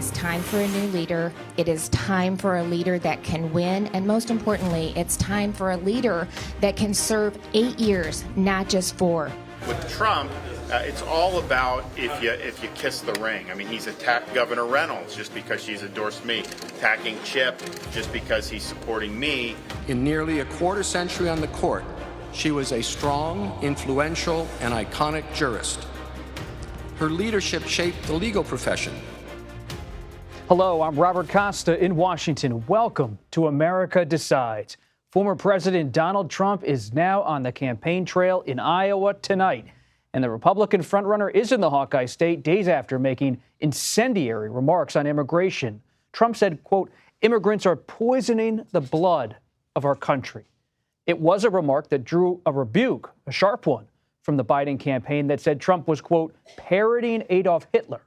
is time for a new leader. It is time for a leader that can win. And most importantly, it's time for a leader that can serve 8 years, not just 4. With Trump, it's all about if you kiss the ring. I mean, he's attacked Governor Reynolds just because she's endorsed me, attacking Chip just because he's supporting me. In nearly a quarter century on the court, she was a strong, influential, and iconic jurist. Her leadership shaped the legal profession. Hello, I'm Robert Costa in Washington. Welcome to America Decides. Former President Donald Trump is now on the campaign trail in Iowa tonight. And the Republican frontrunner is in the Hawkeye State days after making incendiary remarks on immigration. Trump said, quote, "Immigrants are poisoning the blood of our country." It was a remark that drew a rebuke, a sharp one, from the Biden campaign that said Trump was, quote, "parroting Adolf Hitler."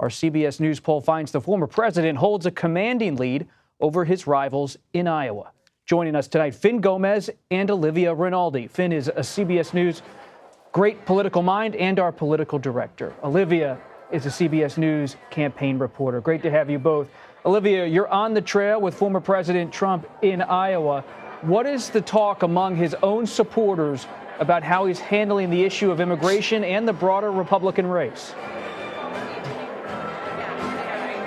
Our CBS News poll finds the former president holds a commanding lead over his rivals in Iowa. Joining us tonight, Finn Gomez and Olivia Rinaldi. Finn is a CBS News great political mind and our political director. Olivia is a CBS News campaign reporter. Great to have you both. Olivia, you're on the trail with former President Trump in Iowa. What is the talk among his own supporters about how he's handling the issue of immigration and the broader Republican race?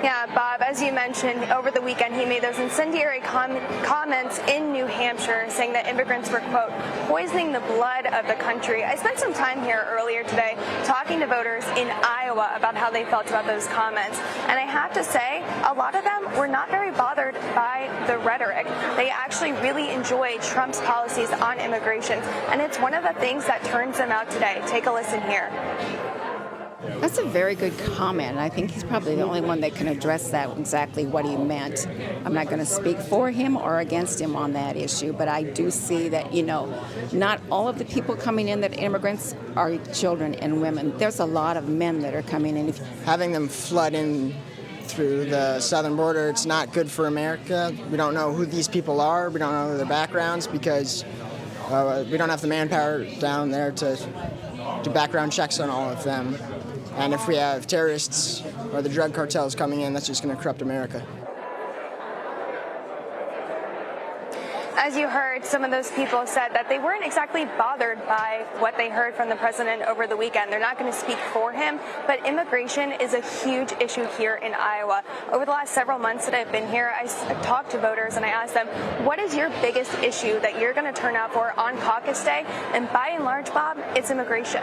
Yeah, Bob, as you mentioned, over the weekend he made those incendiary comments in New Hampshire saying that immigrants were, quote, poisoning the blood of the country. I spent some time here earlier today talking to voters in Iowa about how they felt about those comments. And I have to say, a lot of them were not very bothered by the rhetoric. They actually really enjoy Trump's policies on immigration. And it's one of the things that turns them out today. Take a listen here. That's a very good comment. I think he's probably the only one that can address that, exactly what he meant. I'm not going to speak for him or against him on that issue, but I do see that, not all of the people coming in that immigrants are children and women. There's a lot of men that are coming in. Having them flood in through the southern border, it's not good for America. We don't know who these people are. We don't know their backgrounds because we don't have the manpower down there to do background checks on all of them. And if we have terrorists or the drug cartels coming in, that's just going to corrupt America. As you heard, some of those people said that they weren't exactly bothered by what they heard from the president over the weekend. They're not going to speak for him, but immigration is a huge issue here in Iowa. Over the last several months that I've been here, I talked to voters and I asked them, what is your biggest issue that you're going to turn out for on caucus day? And by and large, Bob, it's immigration.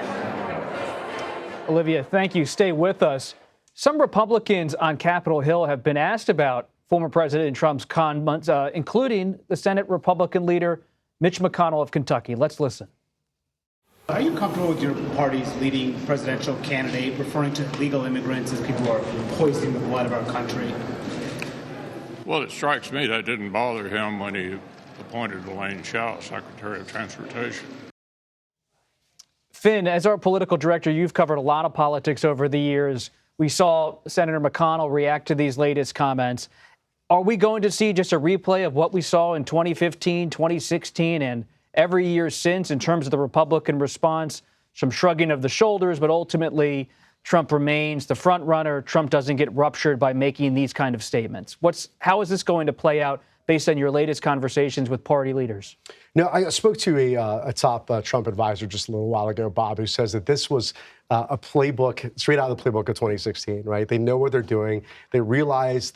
Olivia, thank you. Stay with us. Some Republicans on Capitol Hill have been asked about former President Trump's comments, including the Senate Republican leader, Mitch McConnell of Kentucky. Let's listen. Are you comfortable with your party's leading presidential candidate referring to illegal immigrants as people who are poisoning the blood of our country? Well, it strikes me that didn't bother him when he appointed Elaine Chao Secretary of Transportation. Finn, as our political director, you've covered a lot of politics over the years. We saw Senator McConnell react to these latest comments. Are we going to see just a replay of what we saw in 2015, 2016, and every year since in terms of the Republican response? Some shrugging of the shoulders, but ultimately Trump remains the front runner. Trump doesn't get ruptured by making these kind of statements. How is this going to play out based on your latest conversations with party leaders? No, I spoke to a top Trump advisor just a little while ago, Bob, who says that this was a playbook, straight out of the playbook of 2016, right? They know what they're doing. They realize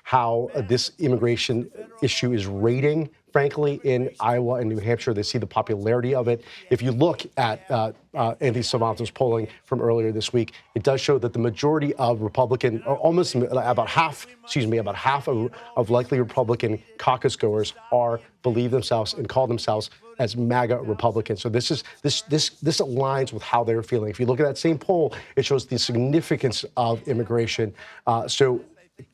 how this immigration issue is rating, frankly, in Iowa and New Hampshire. They see the popularity of it. If you look at Anthony Savanto's polling from earlier this week, it does show that the majority of Republican, or almost about half of likely Republican caucus goers believe themselves and call themselves as MAGA Republicans. So this aligns with how they're feeling. If you look at that same poll, it shows the significance of immigration. So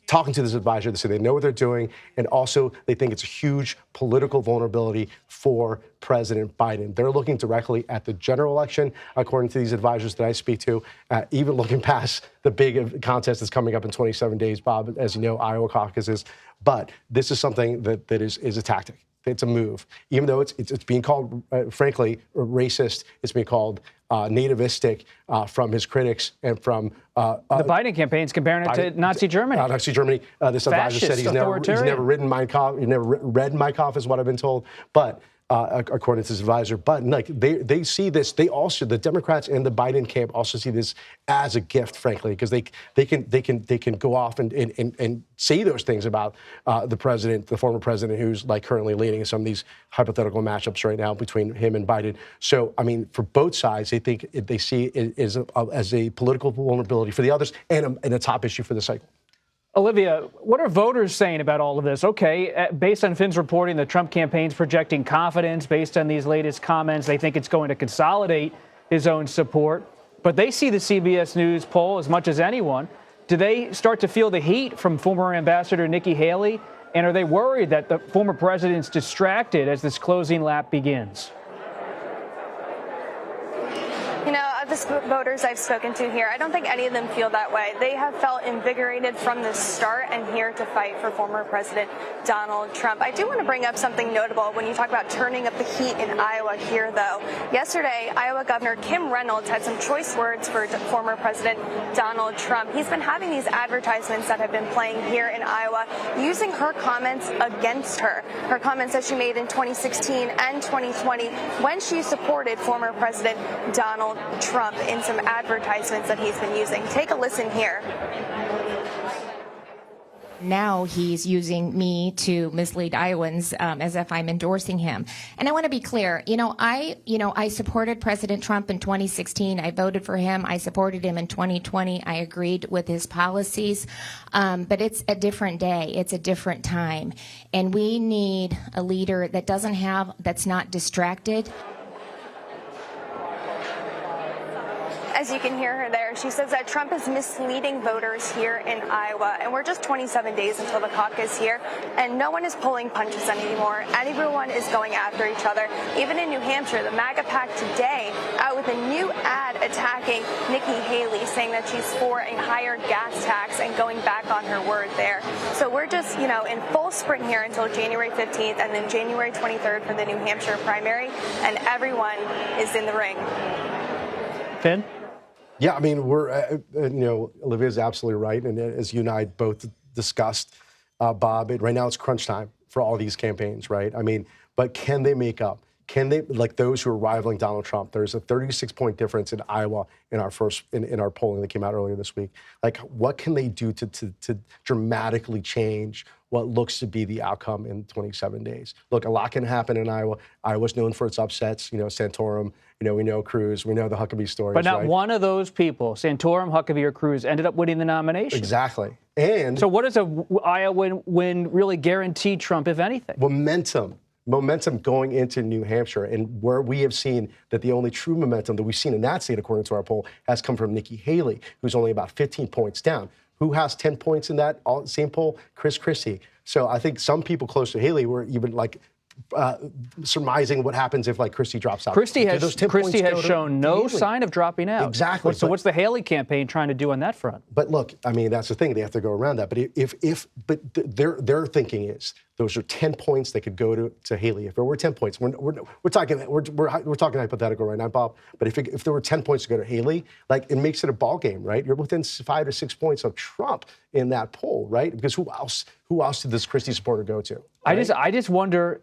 talking to this advisor, they say they know what they're doing, and also they think it's a huge political vulnerability for President Biden. They're looking directly at the general election, according to these advisors that I speak to, even looking past the big contest that's coming up in 27 days, Bob, as you know, Iowa caucuses. But this is something that is a tactic. It's a move. Even though it's being called, frankly, racist, it's being called nativistic from his critics and from the Biden campaign's comparing it to Nazi Germany. Nazi Germany. This advisor said he's never written Mein Kampf. He's never read Mein Kampf, is what I've been told. But according to his advisor, but like they see this, they also, the Democrats and the Biden camp also see this as a gift, frankly, because they can go off and say those things about the president, the former president, who's like currently leading some of these hypothetical matchups right now between him and Biden. So I mean, for both sides, they think they see it as a political vulnerability for the others and a top issue for the cycle. Olivia, what are voters saying about all of this? Okay, based on Finn's reporting, the Trump campaign's projecting confidence based on these latest comments. They think it's going to consolidate his own support. But they see the CBS News poll as much as anyone. Do they start to feel the heat from former Ambassador Nikki Haley? And are they worried that the former president's distracted as this closing lap begins? You know, of the voters I've spoken to here, I don't think any of them feel that way. They have felt invigorated from the start and here to fight for former President Donald Trump. I do want to bring up something notable when you talk about turning up the heat in Iowa here, though. Yesterday, Iowa Governor Kim Reynolds had some choice words for former President Donald Trump. He's been having these advertisements that have been playing here in Iowa, using her comments against her. Her comments that she made in 2016 and 2020 when she supported former President Donald Trump in some advertisements that he's been using. Take a listen here. Now he's using me to mislead Iowans as if I'm endorsing him. And I want to be clear. I supported President Trump in 2016. I voted for him. I supported him in 2020. I agreed with his policies. But it's a different day. It's a different time. And we need a leader that's not distracted. As you can hear her there, she says that Trump is misleading voters here in Iowa. And we're just 27 days until the caucus here, and no one is pulling punches anymore. Everyone is going after each other. Even in New Hampshire, the MAGA PAC today out with a new ad attacking Nikki Haley, saying that she's for a higher gas tax and going back on her word there. So we're just, in full sprint here until January 15th and then January 23rd for the New Hampshire primary, and everyone is in the ring. Finn? Yeah, I mean, Olivia's absolutely right. And as you and I both discussed, Bob, right now it's crunch time for all these campaigns, right? I mean, but can they make up? Can they, like those who are rivaling Donald Trump? There's a 36-point difference in Iowa in our polling that came out earlier this week. Like, what can they do to dramatically change what looks to be the outcome in 27 days? Look, a lot can happen in Iowa. Iowa's known for its upsets. Santorum. We know Cruz. We know the Huckabee stories. But not right? one of those people, Santorum, Huckabee, or Cruz, ended up winning the nomination. Exactly. And so, what does a Iowa win really guarantee Trump, if anything? Momentum going into New Hampshire, and where we have seen that the only true momentum that we've seen in that state, according to our poll, has come from Nikki Haley, who's only about 15 points down. Who has 10 points in that same poll? Chris Christie. So I think some people close to Haley were even surmising what happens if Christie drops out. Christie has shown no sign of dropping out. Exactly. So what's the Haley campaign trying to do on that front? But look, I mean, that's the thing. They have to go around that. But their thinking is those are 10 points that could go to Haley. If there were 10 points, we're talking hypothetical right now, Bob. But if there were 10 points to go to Haley, it makes it a ball game, right? You're within 5 to 6 points of Trump in that poll, right? Because who else did this Christie supporter go to? Right? I just wonder.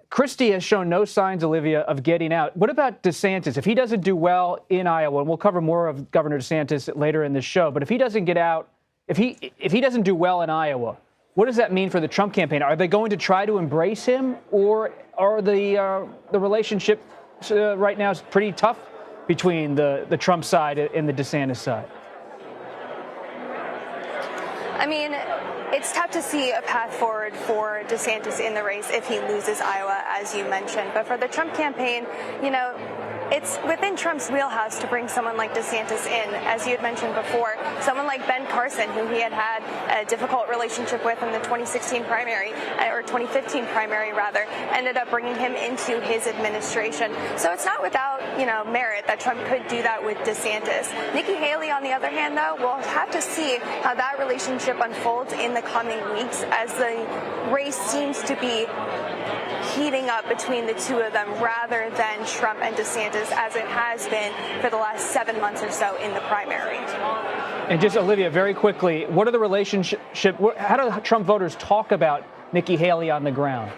Christie has shown no signs, Olivia, of getting out. What about DeSantis? If he doesn't do well in Iowa, and we'll cover more of Governor DeSantis later in this show, but if he doesn't get out, if he doesn't do well in Iowa, what does that mean for the Trump campaign? Are they going to try to embrace him, or are the relationship right now is pretty tough between the Trump side and the DeSantis side? I mean, it's tough to see a path forward for DeSantis in the race if he loses Iowa, as you mentioned. But for the Trump campaign, it's within Trump's wheelhouse to bring someone like DeSantis in, as you had mentioned before, someone like Ben Carson, who he had a difficult relationship with in the 2016 primary, or 2015 primary rather, ended up bringing him into his administration. So it's not without, merit that Trump could do that with DeSantis. Nikki Haley, on the other hand, though, we'll have to see how that relationship unfolds in the coming weeks as the race seems to be heating up between the two of them rather than Trump and DeSantis DeSantis as it has been for the last 7 months or so in the primary. And just, Olivia, very quickly, what are the relationship, how do Trump voters talk about Nikki Haley on the ground?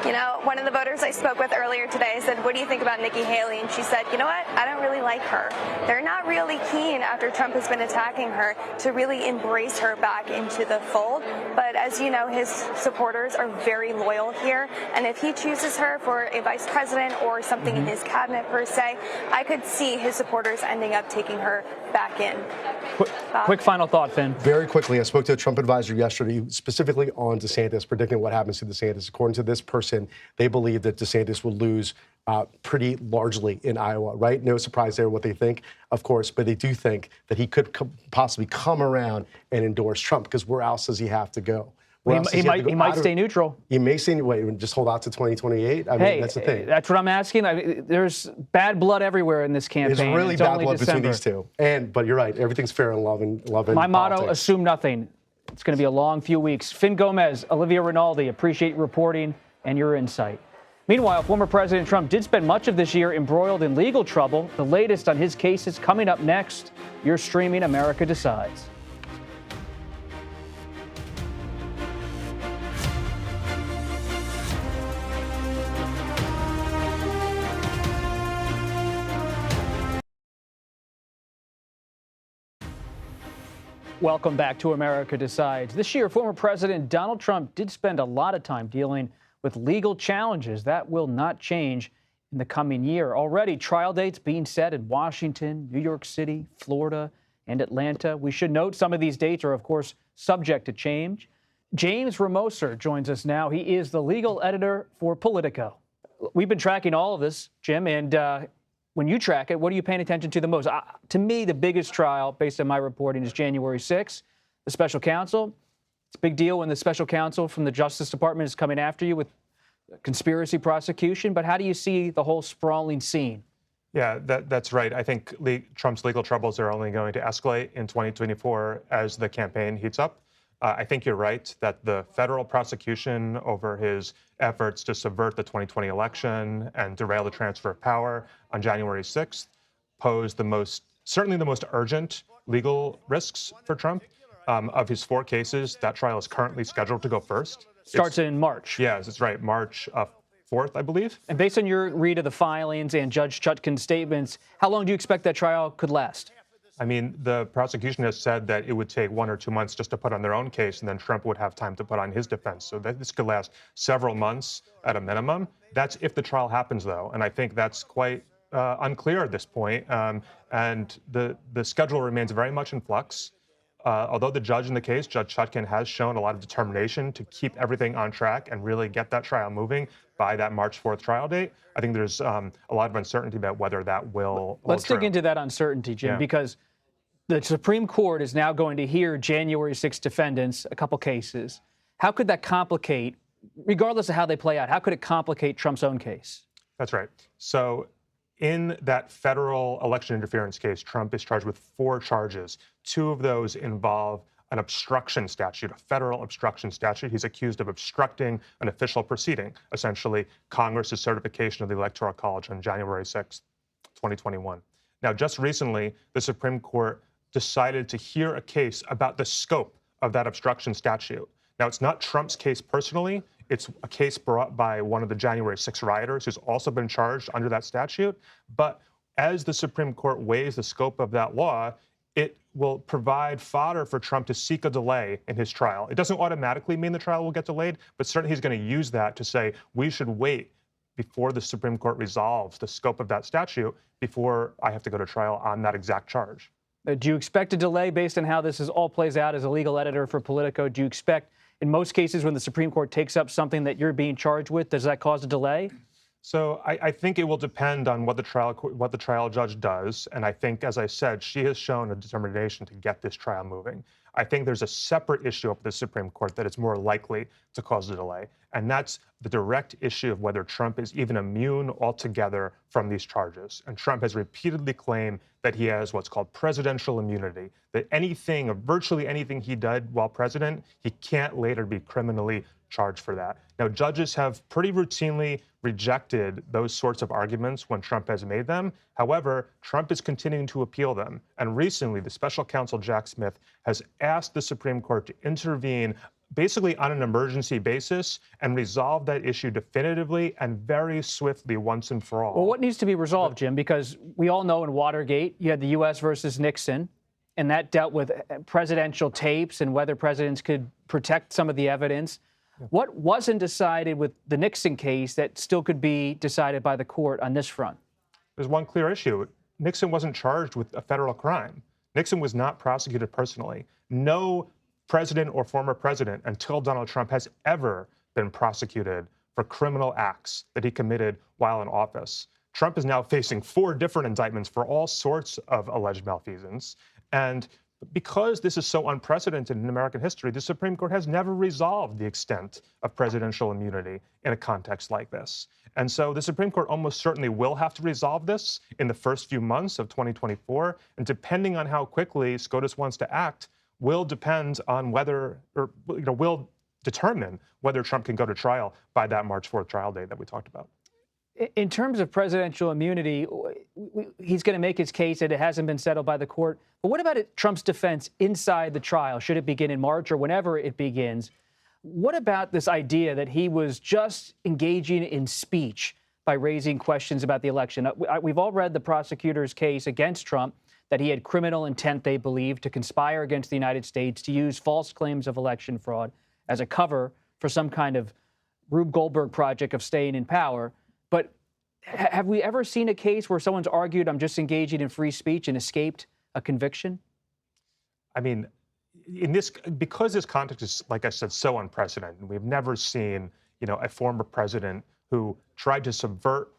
You know, one of the voters I spoke with earlier today said, what do you think about Nikki Haley? And she said, you know what? I don't really like her. They're not really keen, after Trump has been attacking her, to really embrace her back into the fold. But as you know, his supporters are very loyal here. And if he chooses her for a vice president or something in his cabinet per se, I could see his supporters ending up taking her back in. Quick final thought, Finn. Very quickly, I spoke to a Trump advisor yesterday, specifically on DeSantis, predicting what happens to DeSantis. According to this person, they believe that DeSantis will lose pretty largely in Iowa, right? No surprise there what they think, of course, but they do think that he could possibly come around and endorse Trump, because where else does he have to go? He might stay neutral. He may stay, just hold out to 2028? I mean, that's the thing. That's what I'm asking. There's bad blood everywhere in this campaign. There's really bad blood between these two. But you're right, everything's fair in love and My motto, politics. assume nothing. It's going to be a long few weeks. Finn Gomez, Olivia Rinaldi, appreciate your reporting and your insight. Meanwhile, former President Trump did spend much of this year embroiled in legal trouble. The latest on his cases coming up next. You're streaming America Decides. Welcome back to America Decides. This year, former President Donald Trump did spend a lot of time dealing with legal challenges. That will not change in the coming year. Already, trial dates being set in Washington, New York City, Florida, and Atlanta. We should note some of these dates are, of course, subject to change. James Ramoser joins us now. He is the legal editor for Politico. We've been tracking all of this, Jim, and when you track it, what are you paying attention to the most? To me, the biggest trial, based on my reporting, is January 6th, the special counsel. It's a big deal when the special counsel from the Justice Department is coming after you with conspiracy prosecution. But how do you see the whole sprawling scene? Yeah, that's right. I think Trump's legal troubles are only going to escalate in 2024 as the campaign heats up. I think you're right that the federal prosecution over his efforts to subvert the 2020 election and derail the transfer of power on January 6th pose certainly the most urgent legal risks for Trump. Of his 4 cases, that trial is currently scheduled to go first. Starts in March. Yes, that's right. March 4th, I believe. And based on your read of the filings and Judge Chutkan's statements, how long do you expect that trial could last? I mean, the prosecution has said that it would take 1 or 2 months just to put on their own case, and then Trump would have time to put on his defense. So this could last several months at a minimum. That's if the trial happens, though, and I think that's quite unclear at this point. And the schedule remains very much in flux. Although the judge in the case, Judge Chutkan, has shown a lot of determination to keep everything on track and really get that trial moving by that March 4th trial date, I think there's a lot of uncertainty about whether that will Let's dig into that uncertainty, Jim, because the Supreme Court is now going to hear January 6 defendants, a couple cases. How could that complicate, regardless of how they play out, how could it complicate Trump's own case? That's right. So in that federal election interference case, Trump is charged with 4 charges. 2 of those involve an obstruction statute, a federal obstruction statute. He's accused of obstructing an official proceeding, essentially Congress's certification of the Electoral College on January 6, 2021. Now, just recently, the Supreme Court decided to hear a case about the scope of that obstruction statute. Now, it's not Trump's case personally. It's a case brought by one of the January 6 rioters who's also been charged under that statute. But as the Supreme Court weighs the scope of that law, it will provide fodder for Trump to seek a delay in his trial. It doesn't automatically mean the trial will get delayed, but certainly he's going to use that to say we should wait before the Supreme Court resolves the scope of that statute before I have to go to trial on that exact charge. Do you expect a delay based on how this all plays out as a legal editor for Politico? Do you expect, in most cases, when the Supreme Court takes up something that you're being charged with, does that cause a delay? So I think it will depend on what the trial judge does. And I think, as I said, she has shown a determination to get this trial moving. I think there's a separate issue up at the Supreme Court that is more likely to cause a delay. And that's the direct issue of whether Trump is even immune altogether from these charges. And Trump has repeatedly claimed that he has what's called presidential immunity, that anything, or virtually anything he did while president, he can't later be criminally charged for that. Now, judges have pretty routinely rejected those sorts of arguments when Trump has made them. However, Trump is continuing to appeal them. And recently, the special counsel Jack Smith has asked the Supreme Court to intervene basically on an emergency basis and resolve that issue definitively and very swiftly once and for all. Well, what needs to be resolved, Jim? Because we all know in Watergate, you had the U.S. versus Nixon, and that dealt with presidential tapes and whether presidents could protect some of the evidence. What wasn't decided with the Nixon case that still could be decided by the court on this front? There's one clear issue. Nixon wasn't charged with a federal crime. Nixon was not prosecuted personally. No president or former president until Donald Trump has ever been prosecuted for criminal acts that he committed while in office. Trump is now facing 4 different indictments for all sorts of alleged malfeasance. And because this is so unprecedented in American history, the Supreme Court has never resolved the extent of presidential immunity in a context like this. And so the Supreme Court almost certainly will have to resolve this in the first few months of 2024. And depending on how quickly SCOTUS wants to act, will depend on whether, or will determine whether Trump can go to trial by that March 4th trial date that we talked about. In terms of presidential immunity, he's going to make his case that it hasn't been settled by the court. But what about Trump's defense inside the trial? Should it begin in March or whenever it begins? What about this idea that he was just engaging in speech by raising questions about the election? We've all read the prosecutor's case against Trump, that he had criminal intent, they believe, to conspire against the United States, to use false claims of election fraud as a cover for some kind of Rube Goldberg project of staying in power. But have we ever seen a case where someone's argued, I'm just engaging in free speech, and escaped a conviction? I mean, because this context is, like I said, so unprecedented, we've never seen, a former president who tried to subvert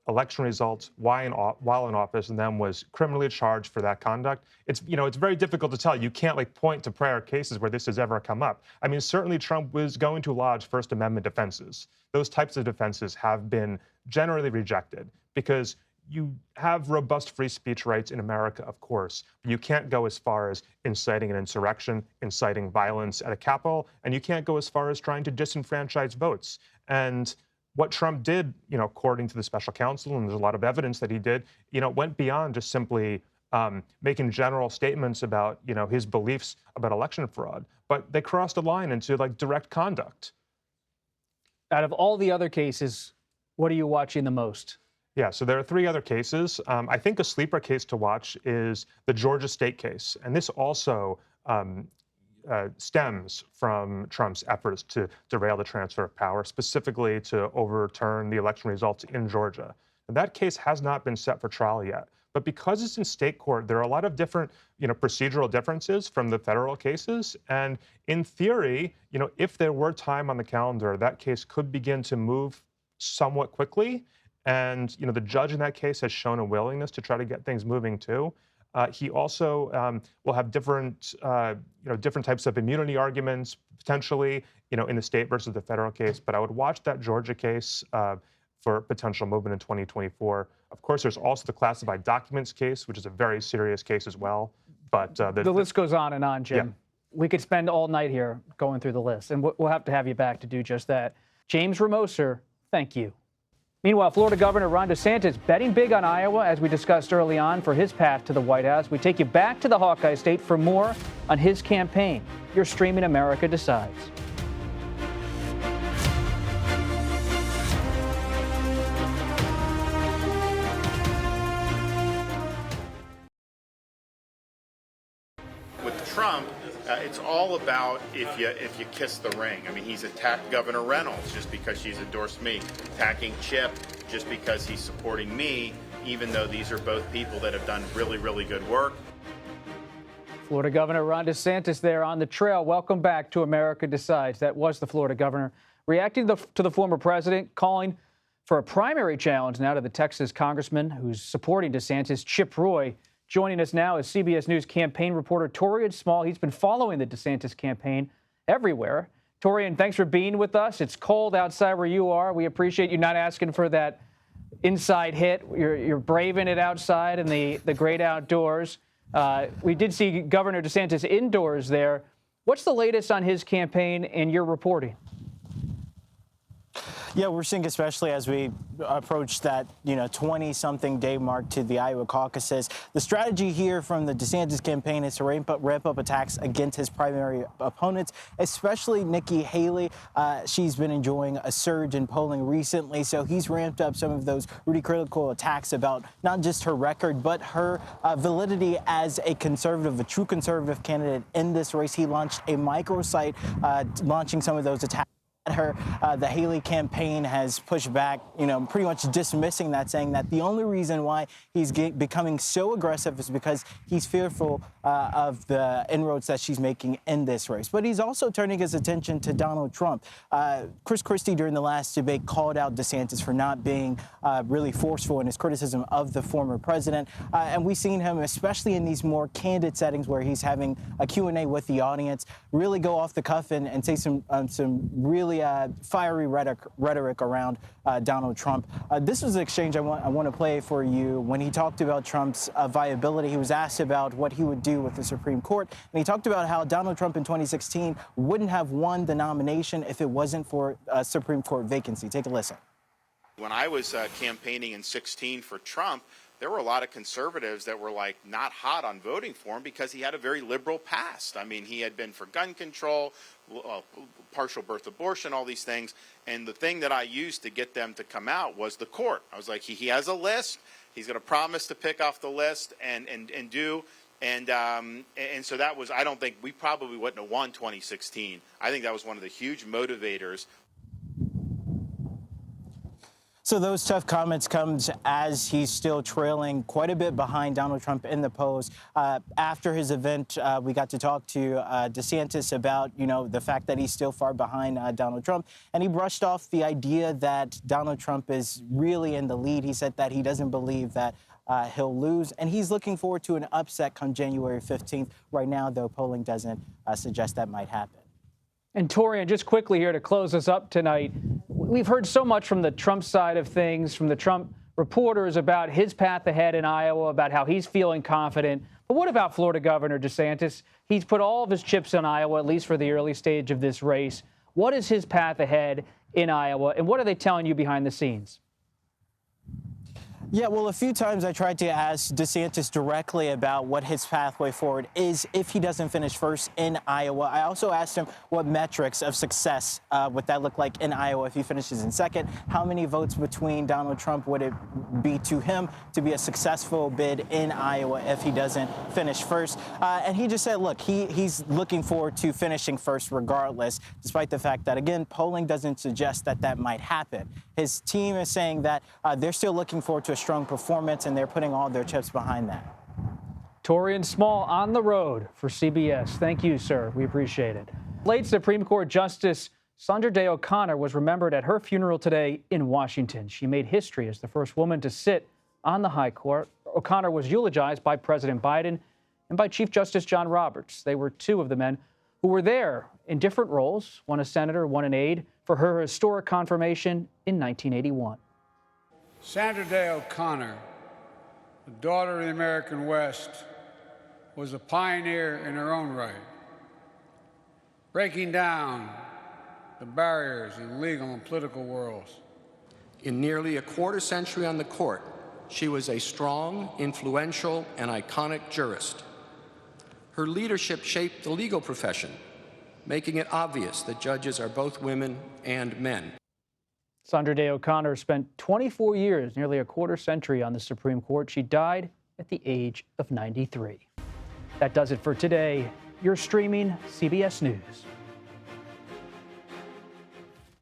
election results while in office and then was criminally charged for that conduct. It's very difficult to tell. You can't point to prior cases where this has ever come up. I mean, certainly Trump was going to lodge First Amendment defenses. Those types of defenses have been generally rejected because you have robust free speech rights in America, of course, but you can't go as far as inciting an insurrection, inciting violence at a Capitol, and you can't go as far as trying to disenfranchise votes. And what Trump did, according to the special counsel, and there's a lot of evidence that he did, went beyond just simply making general statements about, his beliefs about election fraud, but they crossed a line into direct conduct. Out of all the other cases, what are you watching the most? Yeah, so there are 3 other cases. I think a sleeper case to watch is the Georgia State case, and this also stems from Trump's efforts to derail the transfer of power, specifically to overturn the election results in Georgia. And that case has not been set for trial yet. But because it's in state court, there are a lot of different, procedural differences from the federal cases. And in theory, if there were time on the calendar, that case could begin to move somewhat quickly. And, the judge in that case has shown a willingness to try to get things moving too. He also will have different types of immunity arguments potentially, in the state versus the federal case. But I would watch that Georgia case for potential movement in 2024. Of course, there's also the classified documents case, which is a very serious case as well. But the list goes on and on, Jim. Yeah. We could spend all night here going through the list, and we'll have to have you back to do just that. James Ramoser, thank you. Meanwhile, Florida Governor Ron DeSantis betting big on Iowa, as we discussed early on, for his path to the White House. We take you back to the Hawkeye State for more on his campaign. You're streaming America Decides. With Trump, it's all about if you kiss the ring. I mean, he's attacked Governor Reynolds just because she's endorsed me, attacking Chip just because he's supporting me, even though these are both people that have done really, really good work. Florida Governor Ron DeSantis there on the trail. Welcome back to America Decides. That was the Florida governor reacting to the former president, calling for a primary challenge now to the Texas congressman who's supporting DeSantis, Chip Roy. Joining us now is CBS News campaign reporter Torian Small. He's been following the DeSantis campaign everywhere. Torian, thanks for being with us. It's cold outside where you are. We appreciate you not asking for that inside hit. You're braving it outside in the great outdoors. We did see Governor DeSantis indoors there. What's the latest on his campaign and your reporting? Yeah, we're seeing, especially as we approach that, 20-something day mark to the Iowa caucuses, the strategy here from the DeSantis campaign is to ramp up attacks against his primary opponents, especially Nikki Haley. She's been enjoying a surge in polling recently, so he's ramped up some of those really critical attacks about not just her record, but her validity as a conservative, a true conservative candidate in this race. He launched a microsite launching some of those attacks at her. The Haley campaign has pushed back, pretty much dismissing that, saying that the only reason why he's becoming so aggressive is because he's fearful of the inroads that she's making in this race. But he's also turning his attention to Donald Trump. Chris Christie, during the last debate, called out DeSantis for not being really forceful in his criticism of the former president. And we've seen him, especially in these more candid settings where he's having a Q&A with the audience, really go off the cuff and say some really fiery rhetoric around Donald Trump. This was an exchange I want to play for you. When he talked about Trump's viability, he was asked about what he would do with the Supreme Court, and he talked about how Donald Trump in 2016 wouldn't have won the nomination if it wasn't for a Supreme Court vacancy. Take a listen. When I was campaigning in 2016 for Trump, there were a lot of conservatives that were not hot on voting for him because he had a very liberal past. I mean, he had been for gun control, partial birth abortion, all these things. And the thing that I used to get them to come out was the court. I was like, he has a list. He's going to promise to pick off the list and do. And so that was, I don't think, we probably wouldn't have won 2016. I think that was one of the huge motivators. So those tough comments comes as he's still trailing quite a bit behind Donald Trump in the polls. After his event, we got to talk to DeSantis about, the fact that he's still far behind Donald Trump. And he brushed off the idea that Donald Trump is really in the lead. He said that he doesn't believe that he'll lose. And he's looking forward to an upset come January 15th. Right now, though, polling doesn't suggest that might happen. And Torian, just quickly here to close us up tonight, we've heard so much from the Trump side of things, from the Trump reporters about his path ahead in Iowa, about how he's feeling confident. But what about Florida Governor DeSantis? He's put all of his chips in Iowa, at least for the early stage of this race. What is his path ahead in Iowa, and what are they telling you behind the scenes? Yeah, well, a few times I tried to ask DeSantis directly about what his pathway forward is if he doesn't finish first in Iowa. I also asked him what metrics of success would that look like in Iowa if he finishes in second. How many votes between Donald Trump would it be to him to be a successful bid in Iowa if he doesn't finish first? And he just said, look, he's looking forward to finishing first regardless, despite the fact that, again, polling doesn't suggest that that might happen. His team is saying that they're still looking forward to a strong performance, and they're putting all their chips behind that. Torian Small on the road for CBS. Thank you, sir. We appreciate it. Late Supreme Court Justice Sandra Day O'Connor was remembered at her funeral today in Washington. She made history as the first woman to sit on the high court. O'Connor was eulogized by President Biden and by Chief Justice John Roberts. They were two of the men who were there in different roles, one a senator, one an aide, for her historic confirmation in 1981. Sandra Day O'Connor, the daughter of the American West, was a pioneer in her own right, breaking down the barriers in legal and political worlds. In nearly a quarter century on the court, she was a strong, influential, and iconic jurist. Her leadership shaped the legal profession, making it obvious that judges are both women and men. Sandra Day O'Connor spent 24 years, nearly a quarter century, on the Supreme Court. She died at the age of 93. That does it for today. You're streaming CBS News.